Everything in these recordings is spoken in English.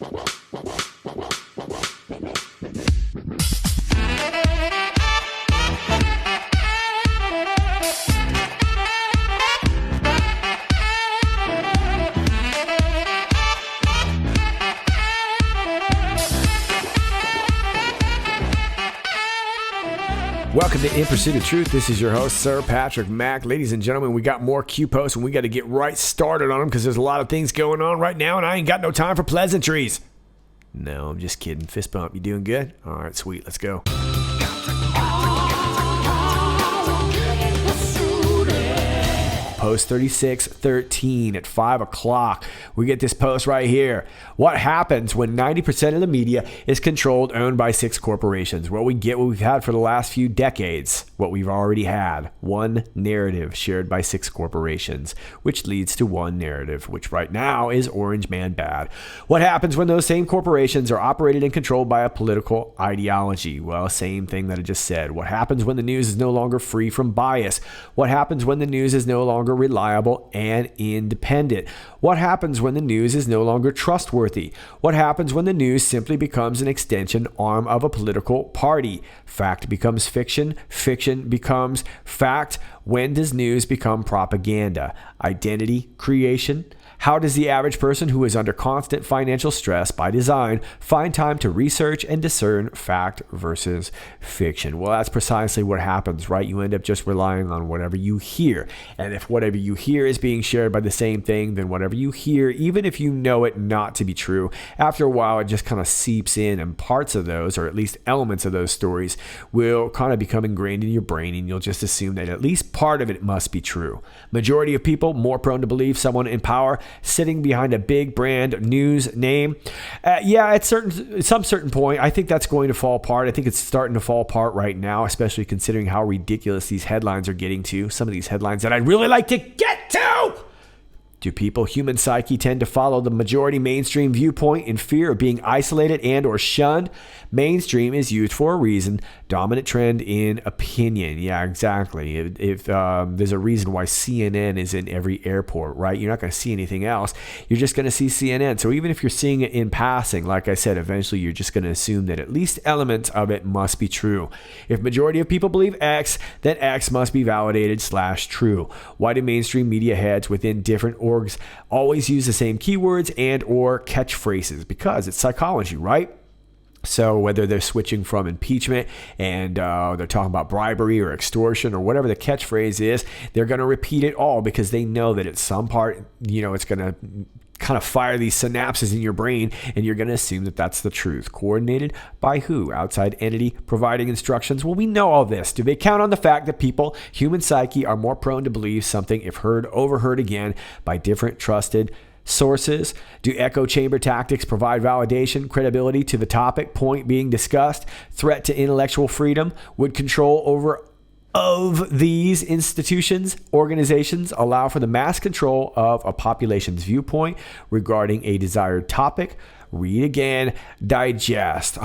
Welcome to In Pursuit of Truth. This is your host, Sir Patrick Mack. Ladies and gentlemen, we got more Q posts and we got to get right started on them because there's a lot of things going on right now and I ain't got no time for pleasantries. No, I'm just kidding. Fist bump. You doing good? All right, sweet. Let's go. Post 3613 at 5 o'clock. We get this post right here. What happens when 90% of the media is controlled, owned by 6 corporations? Well, we get what we've had for the last few decades, what we've already had. One narrative shared by 6 corporations, which leads to one narrative, which right now is Orange Man Bad. What happens when those same corporations are operated and controlled by a political ideology? Well, same thing that I just said. What happens when the news is no longer free from bias? What happens when the news is no longer reliable and independent? What happens when the news is no longer trustworthy? What happens when the news simply becomes an extension arm of a political party? Fact becomes fiction, fiction becomes fact. When does news become propaganda? Identity creation? How does the average person who is under constant financial stress by design find time to research and discern fact versus fiction? Well, that's precisely what happens, right? You end up just relying on whatever you hear. And if whatever you hear is being shared by the same thing, then whatever you hear, even if you know it not to be true, after a while, it just kind of seeps in, and parts of those, or at least elements of those stories, will kind of become ingrained in your brain, and you'll just assume that at least part of it must be true. Majority of people more prone to believe someone in power sitting behind a big brand news name. At some certain point, I think that's going to fall apart. I think it's starting to fall apart right now, especially considering how ridiculous these headlines are getting to. Some of these headlines that I'd really like to get to. Do people, human psyche, tend to follow the majority mainstream viewpoint in fear of being isolated and or shunned? Mainstream is used for a reason. Dominant trend in opinion. Yeah, exactly. If there's a reason why CNN is in every airport, right? You're not going to see anything else. You're just going to see CNN. So even if you're seeing it in passing, like I said, eventually you're just going to assume that at least elements of it must be true. If majority of people believe X, then X must be validated / true. Why do mainstream media heads within different orgs always use the same keywords and or catchphrases? Because it's psychology, right? So whether they're switching from impeachment and they're talking about bribery or extortion or whatever the catchphrase is, they're going to repeat it all because they know that at some part, it's going to kind of fire these synapses in your brain and you're going to assume that that's the truth. Coordinated by who? Outside entity providing instructions? Well, we know all this. Do they count on the fact that people, human psyche, are more prone to believe something if heard, overheard again by different trusted sources? Do echo chamber tactics provide validation, credibility to the topic point being discussed? Threat to intellectual freedom? Would control over of these institutions, organizations allow for the mass control of a population's viewpoint regarding a desired topic? Read again, digest.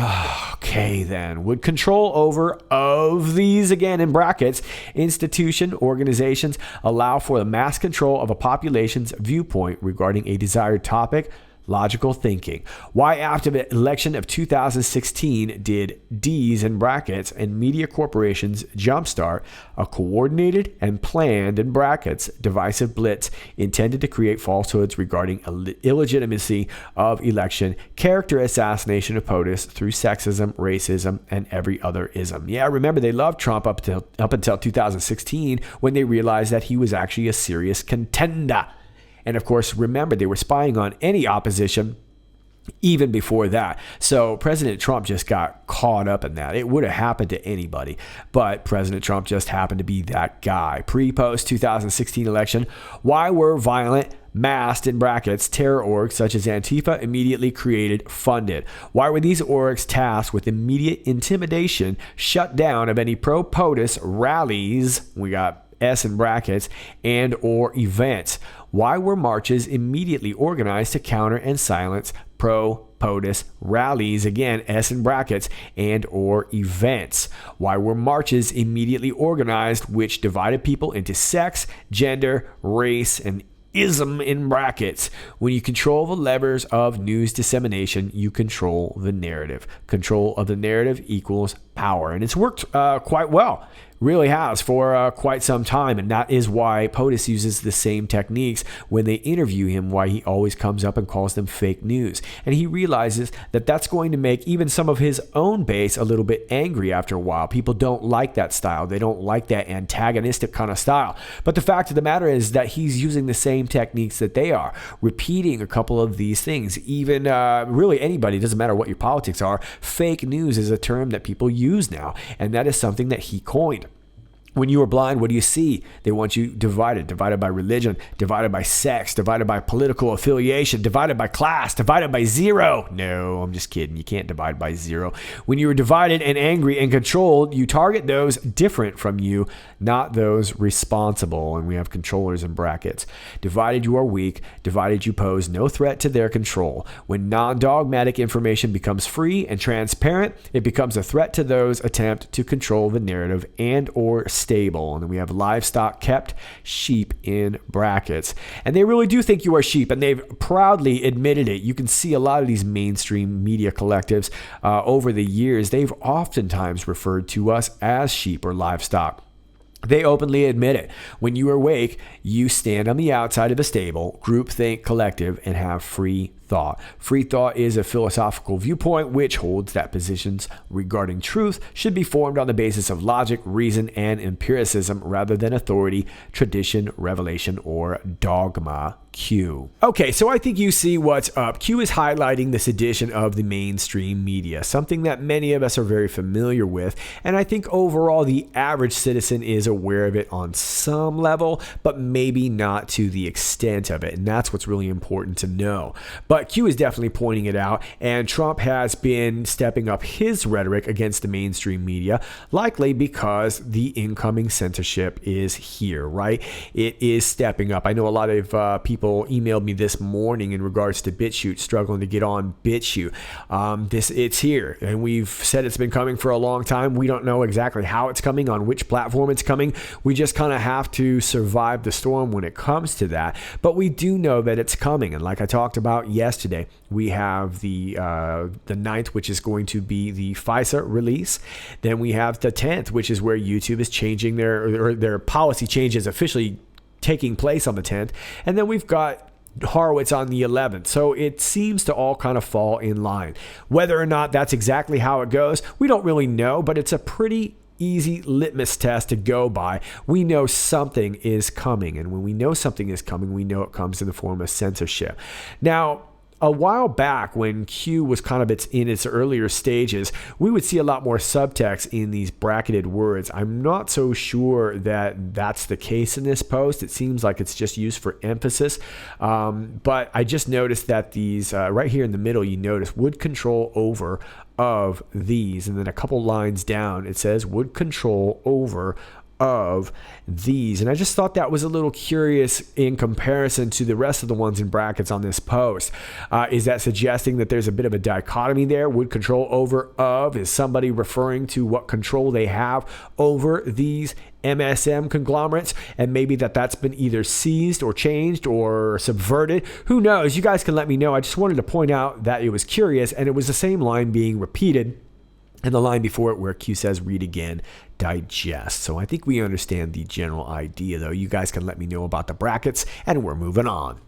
Okay, then. Would control over of these, again in brackets, institution, organizations allow for the mass control of a population's viewpoint regarding a desired topic? Logical thinking. Why after the election of 2016 did D's in brackets and media corporations jumpstart a coordinated and planned in brackets divisive blitz intended to create falsehoods regarding illegitimacy of election, character assassination of POTUS through sexism, racism, and every other ism? Yeah, remember they loved Trump up until 2016 when they realized that he was actually a serious contender. And of course, remember, they were spying on any opposition even before that. So President Trump just got caught up in that. It would have happened to anybody, but President Trump just happened to be that guy. Pre-post 2016 election, why were violent, masked in brackets, terror orgs such as Antifa immediately created, funded? Why were these orgs tasked with immediate intimidation, shut down of any pro-POTUS rallies? We got S in brackets, and or events. Why were marches immediately organized to counter and silence pro-POTUS rallies? Again, S in brackets, and or events. Why were marches immediately organized which divided people into sex, gender, race, and ism in brackets. When you control the levers of news dissemination, you control the narrative. Control of the narrative equals power. And it's worked quite well. Really has for quite some time, and that is why POTUS uses the same techniques when they interview him, why he always comes up and calls them fake news. And he realizes that that's going to make even some of his own base a little bit angry after a while. People don't like that style. They don't like that antagonistic kind of style. But the fact of the matter is that he's using the same techniques that they are, repeating a couple of these things. Even really anybody, doesn't matter what your politics are, fake news is a term that people use now, and that is something that he coined. When you are blind, what do you see? They want you divided by religion, divided by sex, divided by political affiliation, divided by class, divided by zero. No, I'm just kidding. You can't divide by zero. When you are divided and angry and controlled, you target those different from you, not those responsible. And we have controllers in brackets. Divided, you are weak. Divided, you pose no threat to their control. When non-dogmatic information becomes free and transparent, it becomes a threat to those attempt to control the narrative and or stable. And then we have livestock kept, sheep in brackets. And they really do think you are sheep, and they've proudly admitted it. You can see a lot of these mainstream media collectives over the years, they've oftentimes referred to us as sheep or livestock. They openly admit it. When you are awake, you stand on the outside of the stable, groupthink collective, and have free thought. Free thought is a philosophical viewpoint which holds that positions regarding truth should be formed on the basis of logic, reason, and empiricism rather than authority, tradition, revelation, or dogma. Q. Okay, so I think you see what's up. Q is highlighting this edition of the mainstream media, something that many of us are very familiar with, and I think overall the average citizen is aware of it on some level, but maybe not to the extent of it, and that's what's really important to know. But Q is definitely pointing it out, and Trump has been stepping up his rhetoric against the mainstream media, likely because the incoming censorship is here, right? It is stepping up. I know a lot of people emailed me this morning in regards to BitChute, struggling to get on BitChute. It's here, and we've said it's been coming for a long time. We don't know exactly how it's coming, on which platform it's coming. We just kind of have to survive the storm when it comes to that. But we do know that it's coming, and like I talked about yesterday, we have the 9th, which is going to be the FISA release. Then we have the 10th, which is where YouTube is changing their policy changes officially taking place on the 10th. And then we've got Horowitz on the 11th. So it seems to all kind of fall in line. Whether or not that's exactly how it goes, we don't really know, but it's a pretty easy litmus test to go by. We know something is coming. And when we know something is coming, we know it comes in the form of censorship. Now, a while back, when Q was kind of in its earlier stages, we would see a lot more subtext in these bracketed words. I'm not so sure that that's the case in this post. It seems like it's just used for emphasis. But I just noticed that these, right here in the middle, you notice would control over of these. And then a couple lines down, it says would control over of these. And I just thought that was a little curious in comparison to the rest of the ones in brackets on this post. Is that suggesting that there's a bit of a dichotomy there? Would control over of, is somebody referring to what control they have over these MSM conglomerates, and maybe that's been either seized or changed or subverted? Who knows? You guys can let me know. I just wanted to point out that it was curious, and it was the same line being repeated and the line before it where Q says read again, digest. So I think we understand the general idea, though. You guys can let me know about the brackets, and we're moving on.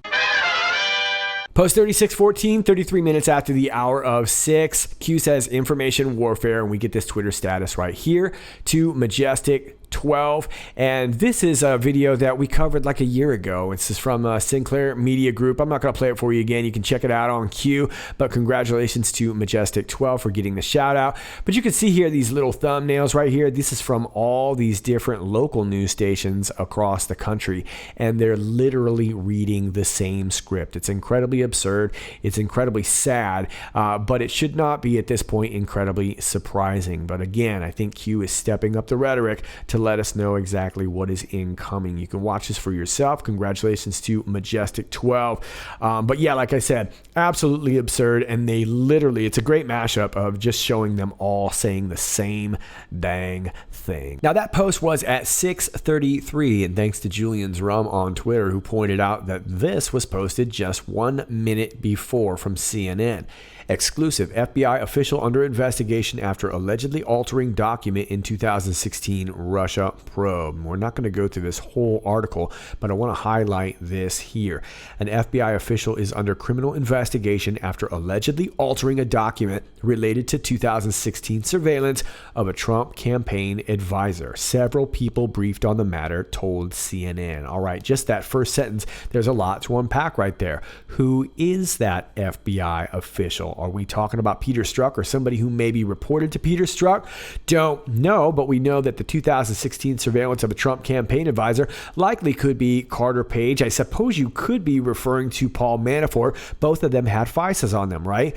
Post 3614, 33 minutes after the hour of 6. Q says information warfare, and we get this Twitter status right here to Majestic 12. And this is a video that we covered like a year ago. This is from Sinclair Media Group. I'm not going to play it for you again. You can check it out on Q, but congratulations to Majestic 12 for getting the shout out. But you can see here these little thumbnails right here. This is from all these different local news stations across the country, and they're literally reading the same script. It's incredibly absurd. It's incredibly sad, but it should not be at this point incredibly surprising. But again, I think Q is stepping up the rhetoric to let us know exactly what is incoming. You can watch this for yourself. Congratulations to Majestic 12. But yeah, like I said, absolutely absurd. And they literally, it's a great mashup of just showing them all saying the same dang thing. Now that post was at 6:33, and thanks to Julian's Rum on Twitter, who pointed out that this was posted just 1 minute before from CNN. Exclusive: FBI official under investigation after allegedly altering document in 2016 Russia probe. We're not going to go through this whole article, but I want to highlight this here. An FBI official is under criminal investigation after allegedly altering a document related to 2016 surveillance of a Trump campaign advisor. Several people briefed on the matter told CNN. All right, just that first sentence, there's a lot to unpack right there. Who is that FBI official? Are we talking about Peter Strzok or somebody who maybe reported to Peter Strzok? Don't know, but we know that the 2016 surveillance of a Trump campaign advisor likely could be Carter Page. I suppose you could be referring to Paul Manafort. Both of them had FISAs on them, right?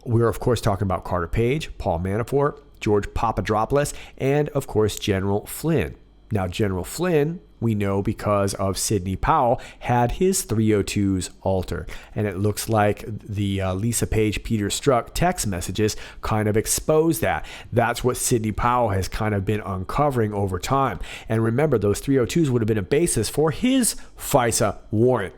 We're, of course, talking about Carter Page, Paul Manafort, George Papadopoulos, and, of course, General Flynn. Now, General Flynn, we know because of Sidney Powell, had his 302s altered. And it looks like the Lisa Page, Peter Strzok text messages kind of expose that. That's what Sidney Powell has kind of been uncovering over time. And remember, those 302s would have been a basis for his FISA warrant.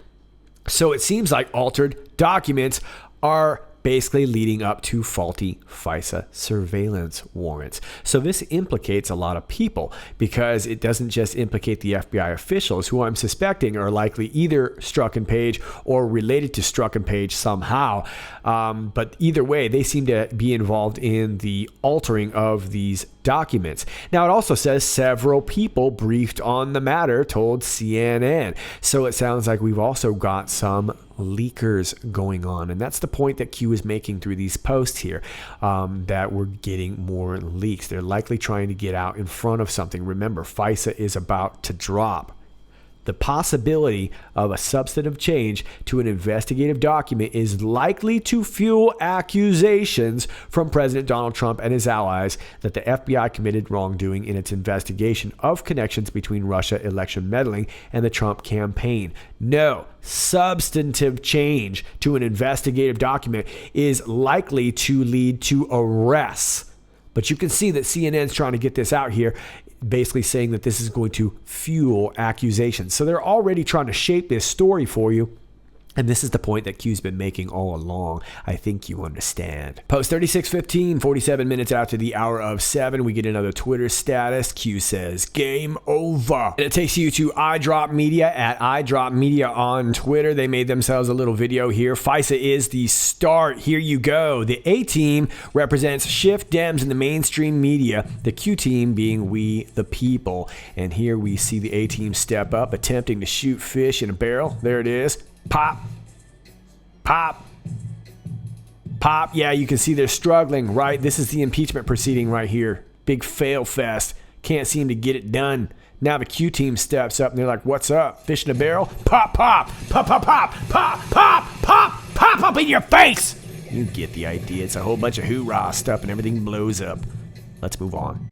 So it seems like altered documents are basically leading up to faulty FISA surveillance warrants. So this implicates a lot of people because it doesn't just implicate the FBI officials, who I'm suspecting are likely either Strzok and Page or related to Strzok and Page somehow. But either way, they seem to be involved in the altering of these documents. Now, it also says several people briefed on the matter told CNN. So it sounds like we've also got some leakers going on. And that's the point that Q is making through these posts here, that we're getting more leaks. They're likely trying to get out in front of something. Remember, FISA is about to drop. The possibility of a substantive change to an investigative document is likely to fuel accusations from President Donald Trump and his allies that the FBI committed wrongdoing in its investigation of connections between Russia election meddling and the Trump campaign. No, substantive change to an investigative document is likely to lead to arrests. But you can see that CNN's trying to get this out here, basically saying that this is going to fuel accusations. So they're already trying to shape this story for you. And this is the point that Q's been making all along. I think you understand. Post 36:15, 47 minutes after the hour of 7, we get another Twitter status. Q says, game over. And it takes you to iDrop Media at iDrop Media on Twitter. They made themselves a little video here. FISA is the start. Here you go. The A team represents Shift Dems in the mainstream media, the Q team being we the people. And here we see the A team step up, attempting to shoot fish in a barrel. There it is. Pop, pop, pop. Yeah, you can see they're struggling, right? This is the impeachment proceeding right here. Big fail fest. Can't seem to get it done. Now the Q team steps up and they're like, what's up? Fish in a barrel? Pop, pop, pop, pop, pop, pop, pop, pop, pop up in your face. You get the idea. It's a whole bunch of hoorah stuff and everything blows up. Let's move on.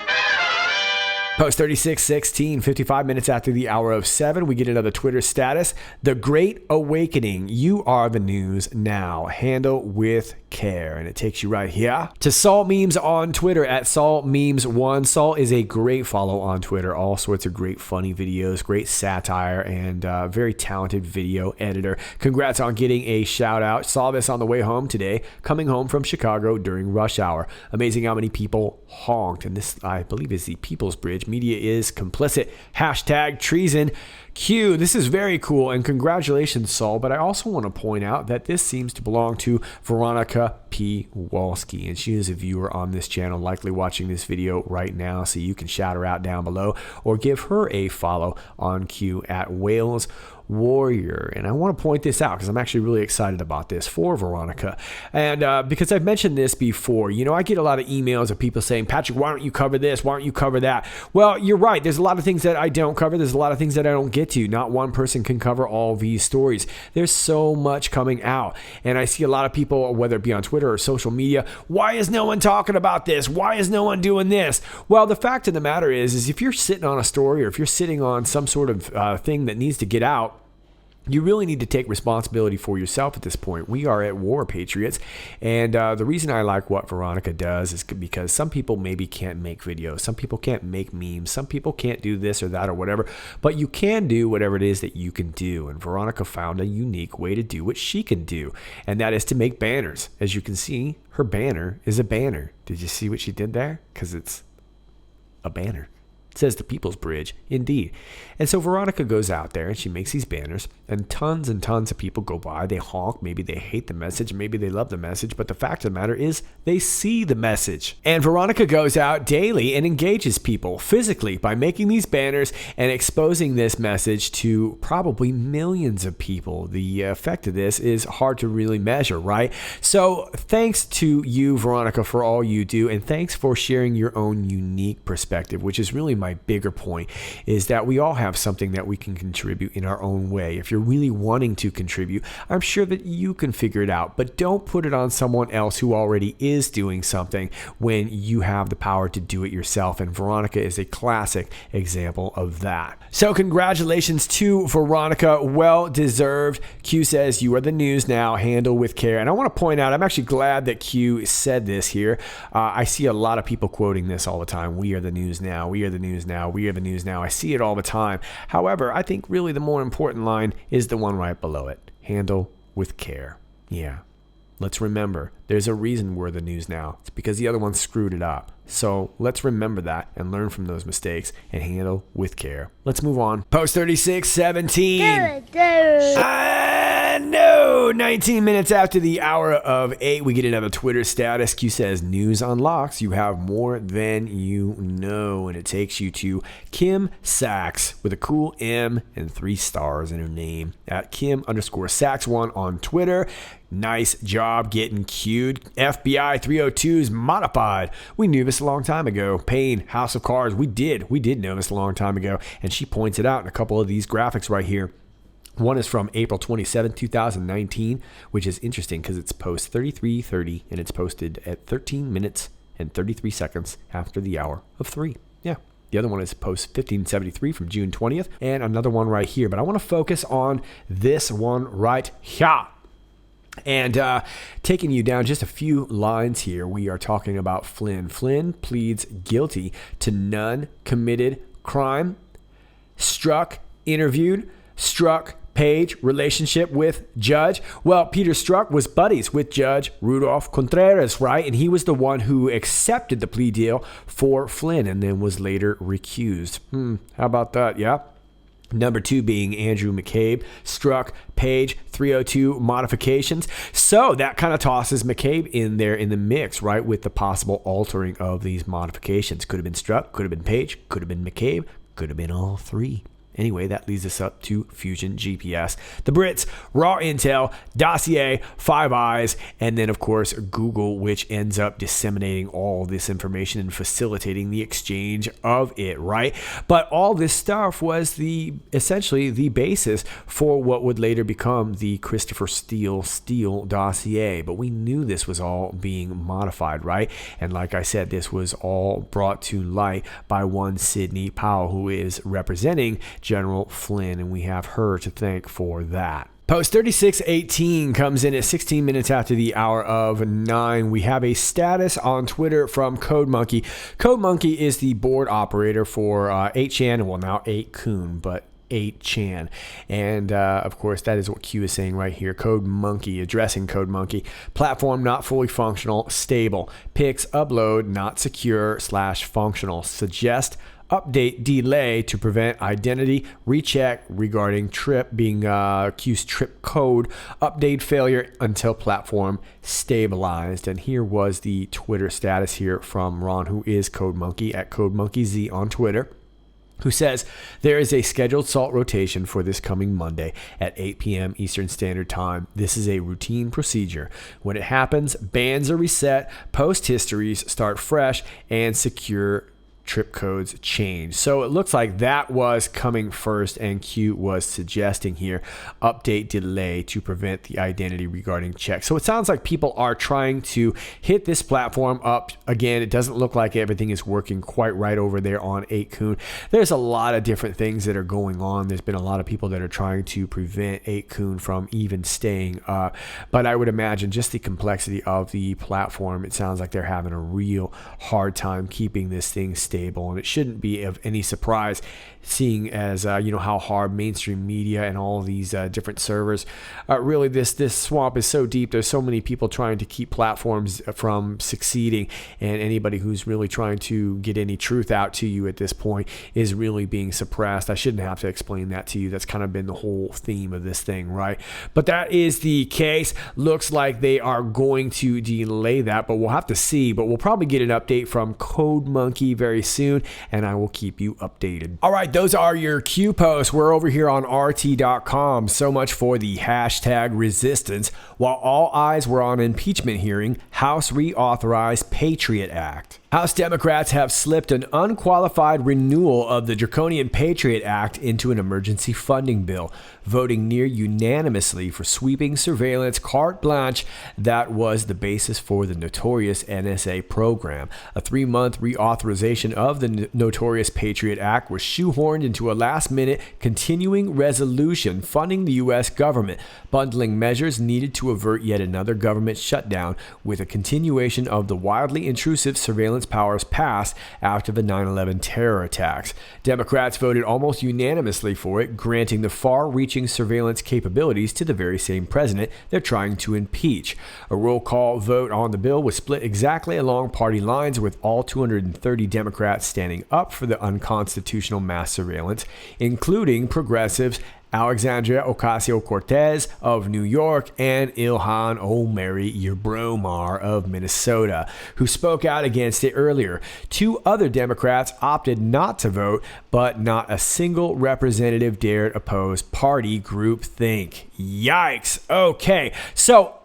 Post 36:16, 55 minutes after the hour of 7, we get another Twitter status. The Great Awakening. You are the news now. Handle with care. And it takes you right here to Salt Memes on Twitter at SaltMemes1. Salt is a great follow on Twitter. All sorts of great funny videos, great satire, and very talented video editor. Congrats on getting a shout out. Saw this on the way home today, coming home from Chicago during rush hour. Amazing how many people honked. And this, I believe, is the People's Bridge. Media is complicit. Hashtag treason. Q, this is very cool, and congratulations, Saul, but I also want to point out that this seems to belong to Veronica P. Walski, and she is a viewer on this channel, likely watching this video right now, so you can shout her out down below or give her a follow on Q at Wales warrior. And I want to point this out because I'm actually really excited about this for Veronica. And because I've mentioned this before, I get a lot of emails of people saying, Patrick, why don't you cover this? Why don't you cover that? Well, you're right. There's a lot of things that I don't cover. There's a lot of things that I don't get to. Not one person can cover all these stories. There's so much coming out. And I see a lot of people, whether it be on Twitter or social media, why is no one talking about this? Why is no one doing this? Well, the fact of the matter is if you're sitting on a story or if you're sitting on some sort of thing that needs to get out, you really need to take responsibility for yourself at this point. We are at war, Patriots. And the reason I like what Veronica does is because some people maybe can't make videos. Some people can't make memes. Some people can't do this or that or whatever. But you can do whatever it is that you can do. And Veronica found a unique way to do what she can do. And that is to make banners. As you can see, her banner is a banner. Did you see what she did there? Because it's a banner. It says the People's Bridge, indeed. And so Veronica goes out there and she makes these banners and tons of people go by. They honk. Maybe they hate the message. Maybe they love the message. But the fact of the matter is they see the message. And Veronica goes out daily and engages people physically by making these banners and exposing this message to probably millions of people. The effect of this is hard to really measure, right? So thanks to you, Veronica, for all you do. And thanks for sharing your own unique perspective, which is really my bigger point, is that we all have something that we can contribute in our own way. If you're really wanting to contribute, I'm sure that you can figure it out, but don't put it on someone else who already is doing something when you have the power to do it yourself. And Veronica is a classic example of that. So congratulations to Veronica. Well deserved. Q says, you are the news now. Handle with care. And I want to point out, I'm actually glad that Q said this here. I see a lot of people quoting this all the time. We are the news now. We are the news now. We are the news now. I see it all the time. However, I think really the more important line is the one right below it. Handle with care. Yeah. Let's remember, there's a reason we're the news now. It's because the other one screwed it up. So let's remember that and learn from those mistakes and handle with care. Let's move on. Post 3617. I know. 19 minutes after the hour of 8, we get another Twitter status. Q says, news unlocks. You have more than you know. And it takes you to Kim Sachs with a cool M and 3 stars in her name at Kim_Sachs1 on Twitter. Nice job getting queued. FBI 302's modified. We knew this a long time ago. Pain, House of Cards. We did know this a long time ago. And she points it out in a couple of these graphics right here. One is from April 27, 2019, which is interesting because it's post 3330 and it's posted at 13 minutes and 33 seconds after the hour of 3. Yeah. The other one is post 1573 from June 20th and another one right here. But I want to focus on this one right here. And taking you down just a few lines here, we are talking about Flynn. Flynn pleads guilty to none committed crime. Strzok interviewed. Strzok page relationship with Judge. Well, Peter Strzok was buddies with Judge Rudolph Contreras, right? And he was the one who accepted the plea deal for Flynn and then was later recused. How about that? Yeah. Number 2 being Andrew McCabe. Strzok page 302 modifications. So that kind of tosses McCabe in there in the mix, right? With the possible altering of these modifications. Could have been Strzok, could have been Page, could have been McCabe, could have been all 3. Anyway, that leads us up to Fusion GPS. The Brits, Raw Intel, Dossier, Five Eyes, and then, of course, Google, which ends up disseminating all this information and facilitating the exchange of it, right? But all this stuff was essentially the basis for what would later become the Christopher Steele dossier. But we knew this was all being modified, right? And like I said, this was all brought to light by one Sidney Powell, who is representing General Flynn, and we have her to thank for that. Post 3618 comes in at 16 minutes after the hour of 9. We have a status on Twitter from CodeMonkey. CodeMonkey is the board operator for 8chan, well now 8kun, but 8chan. And of course, that is what Q is saying right here. CodeMonkey, addressing CodeMonkey. Platform not fully functional, stable. Pics upload not secure / functional. Suggest update delay to prevent identity recheck regarding trip being Q's trip code. Update failure until platform stabilized. And here was the Twitter status here from Ron, who is CodeMonkey at CodeMonkeyZ on Twitter. who says there is a scheduled SALT rotation for this coming Monday at 8 p.m. Eastern Standard Time. This is a routine procedure. When it happens, bans are reset, post histories start fresh, and secure trip codes change. So it looks like that was coming first, and Q was suggesting here update delay to prevent the identity regarding checks. So it sounds like people are trying to hit this platform up again. It doesn't look like everything is working quite right over there on 8kun. There's a lot of different things that are going on. There's been a lot of people that are trying to prevent 8kun from even staying up, but I would imagine just the complexity of the platform, it sounds like they're having a real hard time keeping this thing stable, and it shouldn't be of any surprise, seeing as how hard mainstream media and all of these different servers really this swamp is so deep. There's so many people trying to keep platforms from succeeding, and anybody who's really trying to get any truth out to you at this point is really being suppressed. I shouldn't have to explain that to you. That's kind of been the whole theme of this thing, right? But that is the case. Looks like they are going to delay that, but we'll have to see. But we'll probably get an update from Code Monkey very soon, and I will keep you updated. All right, those are your Q posts. We're over here on RT.com. So much for the hashtag resistance. While all eyes were on impeachment hearing, House reauthorized Patriot Act. House Democrats have slipped an unqualified renewal of the draconian Patriot Act into an emergency funding bill, voting near unanimously for sweeping surveillance carte blanche that was the basis for the notorious NSA program. A 3-month reauthorization of the notorious Patriot Act was shoehorned into a last-minute continuing resolution funding the U.S. government, bundling measures needed to avert yet another government shutdown with a continuation of the wildly intrusive surveillance powers passed after the 9/11 terror attacks. Democrats voted almost unanimously for it, granting the far-reaching surveillance capabilities to the very same president they're trying to impeach. A roll call vote on the bill was split exactly along party lines, with all 230 Democrats standing up for the unconstitutional mass surveillance, including progressives Alexandria Ocasio-Cortez of New York and Ilhan Omari Yebromar of Minnesota, who spoke out against it earlier. 2 other Democrats opted not to vote, but not a single representative dared oppose party groupthink. Yikes. Okay, so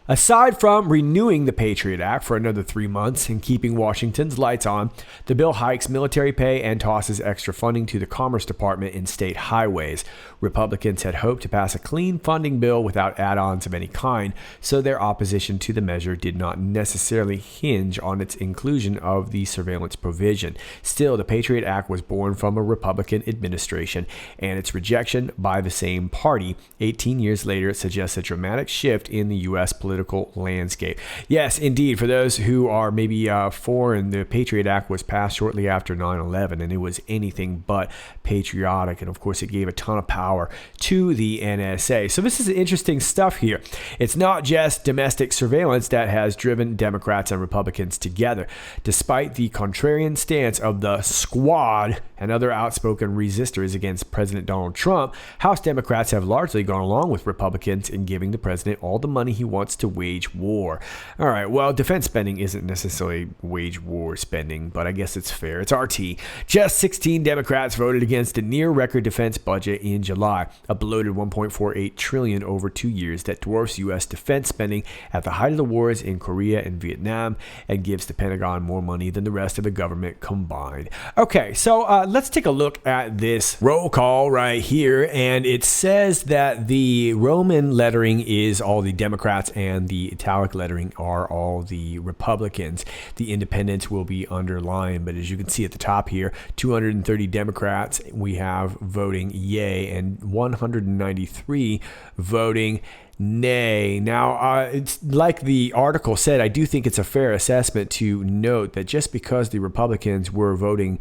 aside from renewing the Patriot Act for another 3 months and keeping Washington's lights on, the bill hikes military pay and tosses extra funding to the Commerce Department and state highways. Republicans had hoped to pass a clean funding bill without add-ons of any kind, so their opposition to the measure did not necessarily hinge on its inclusion of the surveillance provision. Still, the Patriot Act was born from a Republican administration, and its rejection by the same party 18 years later suggests a dramatic shift in the U.S. political landscape. Yes, indeed, for those who are maybe foreign, the Patriot Act was passed shortly after 9/11, and it was anything but patriotic, and of course it gave a ton of power to the NSA. So this is interesting stuff here. It's not just domestic surveillance that has driven Democrats and Republicans together. Despite the contrarian stance of the Squad and other outspoken resistors against President Donald Trump, House Democrats have largely gone along with Republicans in giving the president all the money he wants to wage war. All right, well, defense spending isn't necessarily wage war spending, but I guess it's fair. It's RT. Just 16 Democrats voted against a near-record defense budget in July, a bloated $1.48 trillion over 2 years that dwarfs U.S. defense spending at the height of the wars in Korea and Vietnam and gives the Pentagon more money than the rest of the government combined. Okay, so let's take a look at this roll call right here, and it says that the Roman lettering is all the Democrats and the italic lettering are all the Republicans. The independents will be underlined, but as you can see at the top here, 230 Democrats we have voting yay and 193 voting nay. Now, it's like the article said, I do think it's a fair assessment to note that just because the Republicans were voting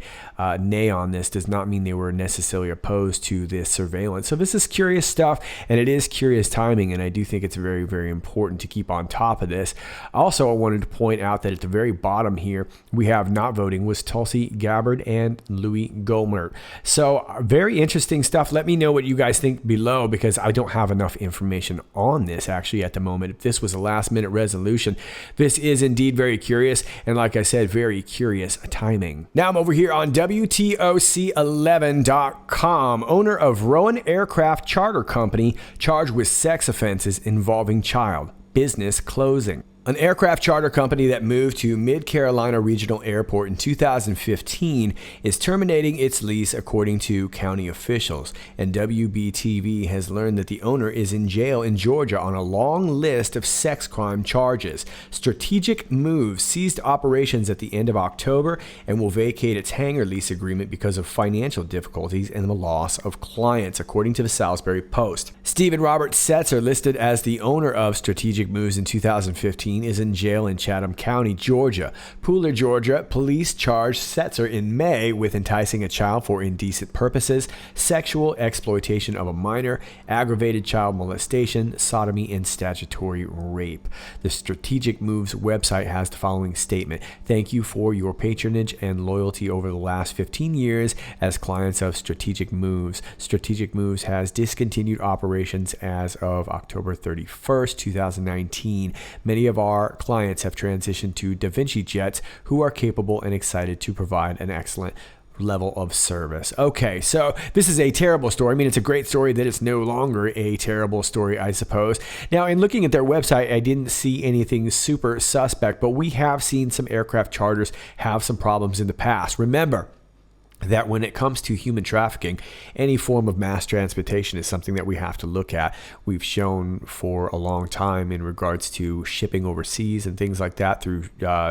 nay on this does not mean they were necessarily opposed to this surveillance. So this is curious stuff, and it is curious timing, and I do think it's very, very important to keep on top of this. Also, I wanted to point out that at the very bottom here, we have not voting was Tulsi Gabbard and Louis Gohmert. So very interesting stuff. Let me know what you guys think below, because I don't have enough information on on this actually at the moment. If this was a last minute resolution, this is indeed very curious. And like I said, very curious timing. Now I'm over here on WTOC11.com. Owner of Rowan Aircraft Charter Company charged with sex offenses involving child. Business closing. An aircraft charter company that moved to Mid-Carolina Regional Airport in 2015 is terminating its lease according to county officials, and WBTV has learned that the owner is in jail in Georgia on a long list of sex crime charges. Strategic Moves ceased operations at the end of October and will vacate its hangar lease agreement because of financial difficulties and the loss of clients, according to the Salisbury Post. Stephen Robert Setzer, listed as the owner of Strategic Moves in 2015, is in jail in Chatham County, Georgia. Pooler, Georgia, police charged Setzer in May with enticing a child for indecent purposes, sexual exploitation of a minor, aggravated child molestation, sodomy, and statutory rape. The Strategic Moves website has the following statement: "Thank you for your patronage and loyalty over the last 15 years as clients of Strategic Moves. Strategic Moves has discontinued operations as of October 31st, 2019. Many of our clients have transitioned to Da Vinci jets who are capable and excited to provide an excellent level of service." Okay, so this is a terrible story. I mean, it's a great story that it's no longer a terrible story, I suppose. Now, in looking at their website, I didn't see anything super suspect, but we have seen some aircraft charters have some problems in the past. Remember that when it comes to human trafficking, any form of mass transportation is something that we have to look at. We've shown for a long time in regards to shipping overseas and things like that through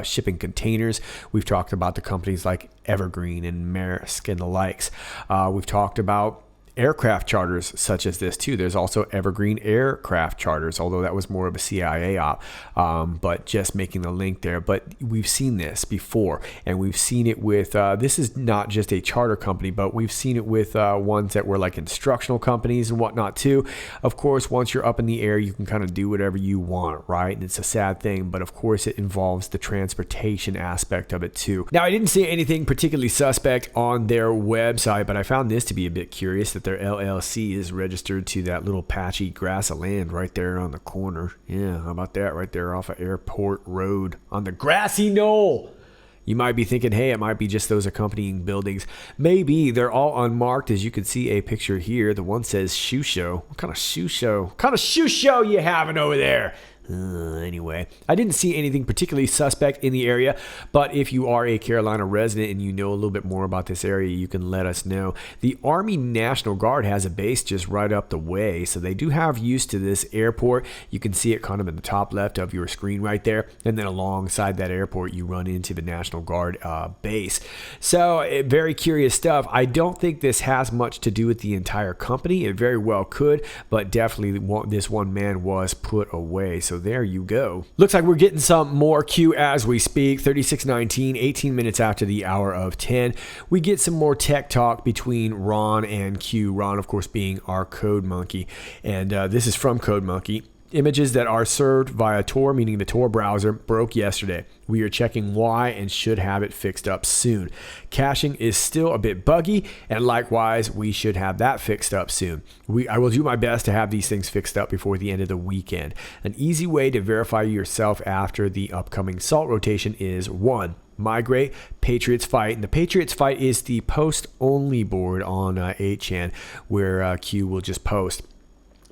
shipping containers. We've talked about the companies like Evergreen and Maersk and the likes. We've talked about aircraft charters such as this too. There's also Evergreen aircraft charters, although that was more of a CIA op, but just making the link there. But we've seen this before, and we've seen it with, this is not just a charter company, but we've seen it with ones that were like instructional companies and whatnot too. Of course, once you're up in the air, you can kind of do whatever you want, right? And it's a sad thing, but of course it involves the transportation aspect of it too. Now, I didn't see anything particularly suspect on their website, but I found this to be a bit curious, that their LLC is registered to that little patchy grass of land right there on the corner. Yeah, how about that right there off of Airport Road on the grassy knoll? You might be thinking, hey, it might be just those accompanying buildings. Maybe. They're all unmarked, as you can see a picture here. The one says shoe show. What kind of shoe show? What kind of shoe show you having over there? Anyway, I didn't see anything particularly suspect in the area, but if you are a Carolina resident and you know a little bit more about this area, you can let us know. The Army National Guard has a base just right up the way, so they do have use to this airport. You can see it kind of in the top left of your screen right there, and then alongside that airport, you run into the National Guard base. So, very curious stuff. I don't think this has much to do with the entire company. It very well could, but definitely this one man was put away. So there you go. Looks like we're getting some more Q as we speak. 36:19, 18 minutes after the hour of 10. We get some more tech talk between Ron and Q. Ron, of course, being our code monkey. And this is from Code Monkey. Images that are served via Tor, meaning the Tor browser, broke yesterday. We are checking why and should have it fixed up soon. Caching is still a bit buggy, and likewise, we should have that fixed up soon. I will do my best to have these things fixed up before the end of the weekend. An easy way to verify yourself after the upcoming SALT rotation is 1. Migrate, Patriots Fight. And the Patriots Fight is the post-only board on 8chan, where Q will just post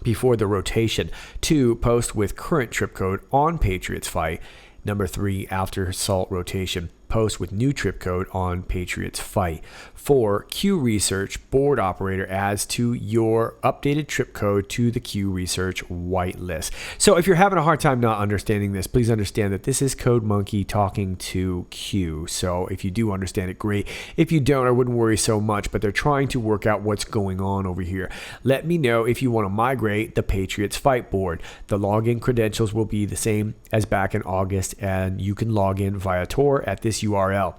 before the rotation. 2, post with current trip code on Patriots Fight. Number 3, after SALT rotation, post with new trip code on Patriots Fight. 4, Q Research board operator adds to your updated trip code to the Q Research whitelist. So if you're having a hard time not understanding this, please understand that this is Code Monkey talking to Q. So if you do understand it, great. If you don't, I wouldn't worry so much, but they're trying to work out what's going on over here. Let me know if you want to migrate the Patriots Fight board. The login credentials will be the same as back in August, and you can log in via Tor at this URL.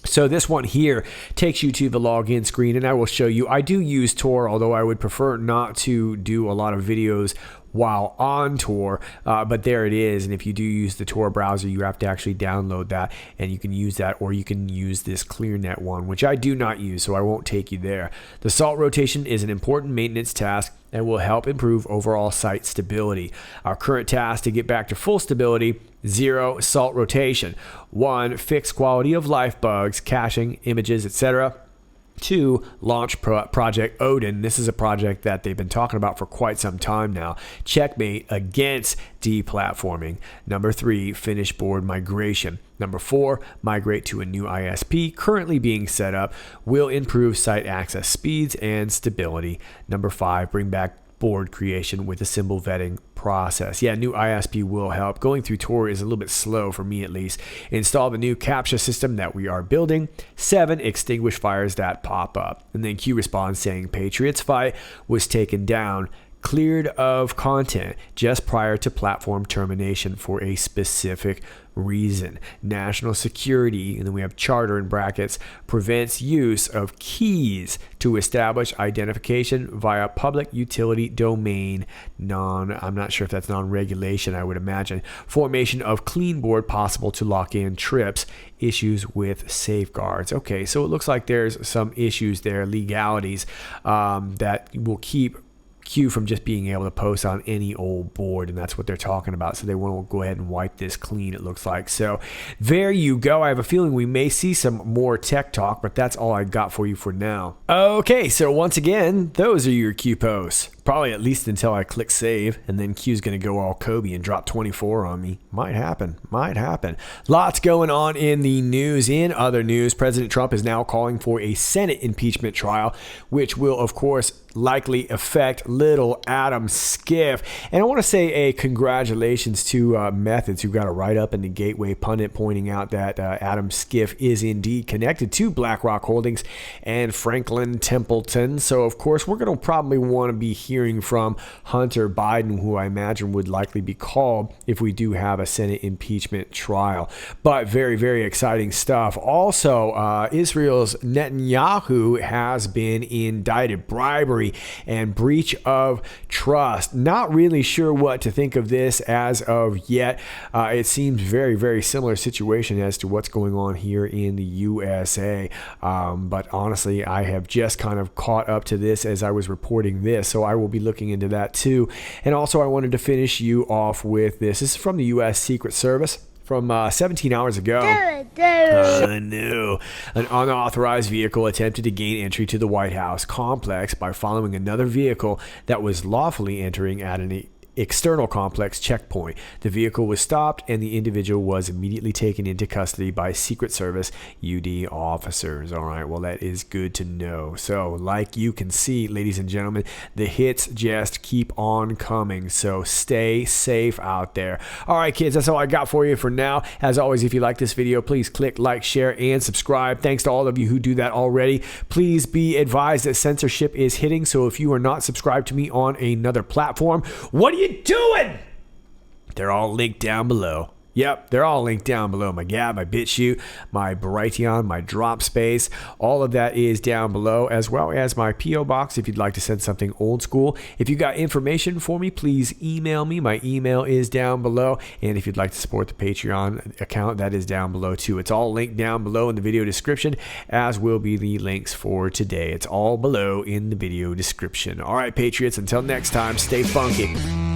So this one here takes you to the login screen, and I will show you. I do use Tor, although I would prefer not to do a lot of videos while on Tor, but there it is. And if you do use the Tor browser, you have to actually download that, and you can use that, or you can use this ClearNet one, which I do not use, so I won't take you there. The SALT rotation is an important maintenance task and will help improve overall site stability. Our current task to get back to full stability: 0 salt rotation, 1 fix quality of life bugs, caching, images, etc. 2, launch Project Odin. This is a project that they've been talking about for quite some time now. Checkmate against deplatforming. Number 3, finish board migration. Number 4, migrate to a new ISP currently being set up. Will improve site access speeds and stability. Number 5, bring back board creation with a symbol vetting process. Yeah, new ISP will help. Going through Tor is a little bit slow for me, at least. Install the new CAPTCHA system that we are building. 7, extinguish fires that pop up. And then Q responds saying Patriots fight was taken down, cleared of content just prior to platform termination for a specific reason. National security, and then we have charter in brackets, prevents use of keys to establish identification via public utility domain. I'm not sure if that's non-regulation, I would imagine. Formation of clean board possible to lock in trips. Issues with safeguards. Okay, so it looks like there's some issues there, legalities, that will keep Q from just being able to post on any old board, and that's what they're talking about. So they want to go ahead and wipe this clean, it looks like. So there you go. I have a feeling we may see some more tech talk, but that's all I got for you for now. Okay, so once again, those are your Q posts. Probably at least until I click save, and then Q's going to go all Kobe and drop 24 on me. Might happen. Lots going on in the news. In other news, President Trump is now calling for a Senate impeachment trial, which will, of course, likely affect little Adam Schiff. And I want to say a congratulations to Methods, who got a write-up in the Gateway Pundit pointing out that Adam Schiff is indeed connected to BlackRock Holdings and Franklin Templeton. So, of course, we're going to probably want to be hearing from Hunter Biden, who I imagine would likely be called if we do have a Senate impeachment trial. But very, very exciting stuff. Also, Israel's Netanyahu has been indicted. Bribery and breach of trust. Not really sure what to think of this as of yet. It seems very, very similar situation as to what's going on here in the USA. But honestly, I have just kind of caught up to this as I was reporting this, so I will be looking into that too. And also, I wanted to finish you off with this. This is from the U.S. Secret Service. From 17 hours ago. An unauthorized vehicle attempted to gain entry to the White House complex by following another vehicle that was lawfully entering at an external complex checkpoint. The vehicle was stopped and the individual was immediately taken into custody by Secret Service UD officers. All right, well, that is good to know. So, like you can see, ladies and gentlemen, the hits just keep on coming. So stay safe out there. All right, kids, that's all I got for you for now. As always, if you like this video, please click like, share, and subscribe. Thanks to all of you who do that already. Please be advised that censorship is hitting. So if you are not subscribed to me on another platform, what are you doing? They're all linked down below. Yep, they're all linked down below. My Gab, my BitChute, my Brighteon, my DropSpace. All of that is down below, as well as my P.O. Box if you'd like to send something old school. If you got information for me, please email me. My email is down below. And if you'd like to support the Patreon account, that is down below too. It's all linked down below in the video description, as will be the links for today. It's all below in the video description. All right, Patriots, until next time, stay funky.